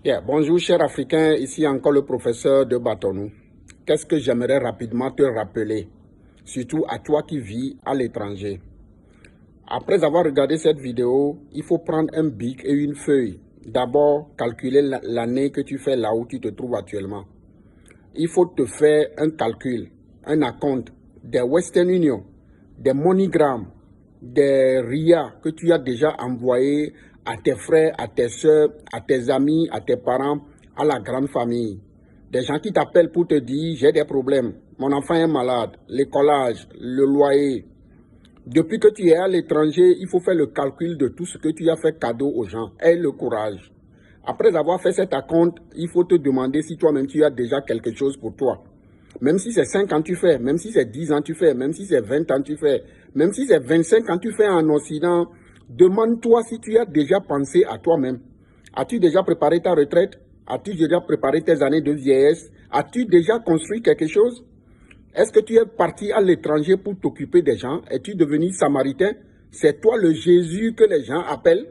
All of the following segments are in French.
Bonjour chers Africains, ici encore le professeur de Batonou. Qu'est-ce que j'aimerais rapidement te rappeler, surtout à toi qui vis à l'étranger. Après avoir regardé cette vidéo, il faut prendre un bic et une feuille. D'abord, calculer l'année que tu fais là où tu te trouves actuellement. Il faut te faire un calcul, un acompte des Western Union, des MoneyGram, des RIA que tu as déjà envoyé à tes frères, à tes soeurs, à tes amis, à tes parents, à la grande famille. Des gens qui t'appellent pour te dire j'ai des problèmes, mon enfant est malade, l'écolage, le loyer. Depuis que tu es à l'étranger, il faut faire le calcul de tout ce que tu as fait cadeau aux gens. Aie le courage. Après avoir fait cet acompte, il faut te demander si toi-même tu as déjà quelque chose pour toi. Même si c'est 5 ans tu fais, même si c'est 10 ans tu fais, même si c'est 20 ans tu fais, même si c'est 25 ans tu fais en Occident, demande-toi si tu as déjà pensé à toi-même. As-tu déjà préparé ta retraite? As-tu déjà préparé tes années de vieillesse? As-tu déjà construit quelque chose? Est-ce que tu es parti à l'étranger pour t'occuper des gens? Es-tu devenu samaritain? C'est toi le Jésus que les gens appellent?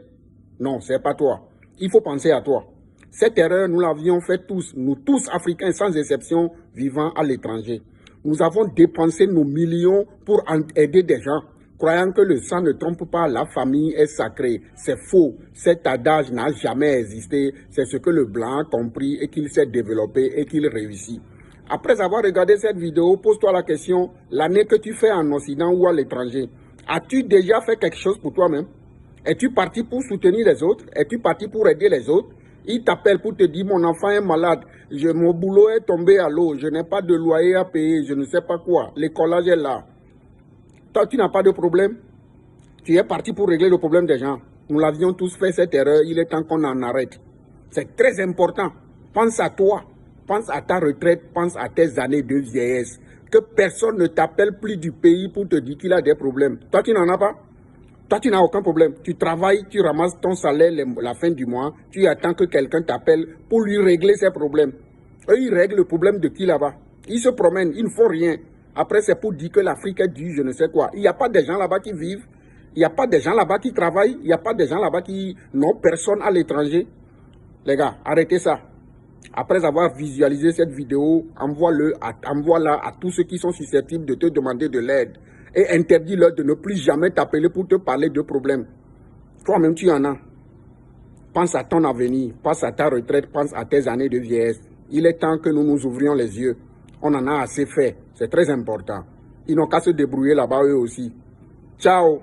Non, c'est pas toi. Il faut penser à toi. Cette erreur, nous l'avions fait tous, nous tous Africains sans exception vivant à l'étranger. Nous avons dépensé nos millions pour aider des gens, croyant que le sang ne trompe pas, la famille est sacrée. C'est faux. Cet adage n'a jamais existé. C'est ce que le blanc a compris et qu'il s'est développé et qu'il réussit. Après avoir regardé cette vidéo, pose-toi la question, l'année que tu fais en Occident ou à l'étranger, as-tu déjà fait quelque chose pour toi-même? Es-tu parti pour soutenir les autres? Es-tu parti pour aider les autres? Ils t'appellent pour te dire, mon enfant est malade, mon boulot est tombé à l'eau, je n'ai pas de loyer à payer, je ne sais pas quoi, l'écolage est là. Toi, tu n'as pas de problème? Tu es parti pour régler le problème des gens. Nous l'avions tous fait cette erreur, il est temps qu'on en arrête. C'est très important. Pense à toi, pense à ta retraite, pense à tes années de vieillesse. Que personne ne t'appelle plus du pays pour te dire qu'il a des problèmes. Toi, tu n'en as pas? Toi, tu n'as aucun problème. Tu travailles, tu ramasses ton salaire la fin du mois, tu attends que quelqu'un t'appelle pour lui régler ses problèmes. Eux, ils règlent le problème de qui là-bas? Ils se promènent, ils ne font rien. Après, c'est pour dire que l'Afrique est due, je ne sais quoi. Il n'y a pas de gens là-bas qui vivent. Il n'y a pas de gens là-bas qui travaillent. Il n'y a pas de gens là-bas qui n'ont personne à l'étranger. Les gars, arrêtez ça. Après avoir visualisé cette vidéo, envoie-la à tous ceux qui sont susceptibles de te demander de l'aide. Et interdis-leur de ne plus jamais t'appeler pour te parler de problèmes. Toi-même, tu en as. Pense à ton avenir, pense à ta retraite, pense à tes années de vieillesse. Il est temps que nous nous ouvrions les yeux. On en a assez fait. C'est très important. Ils n'ont qu'à se débrouiller là-bas eux aussi. Ciao!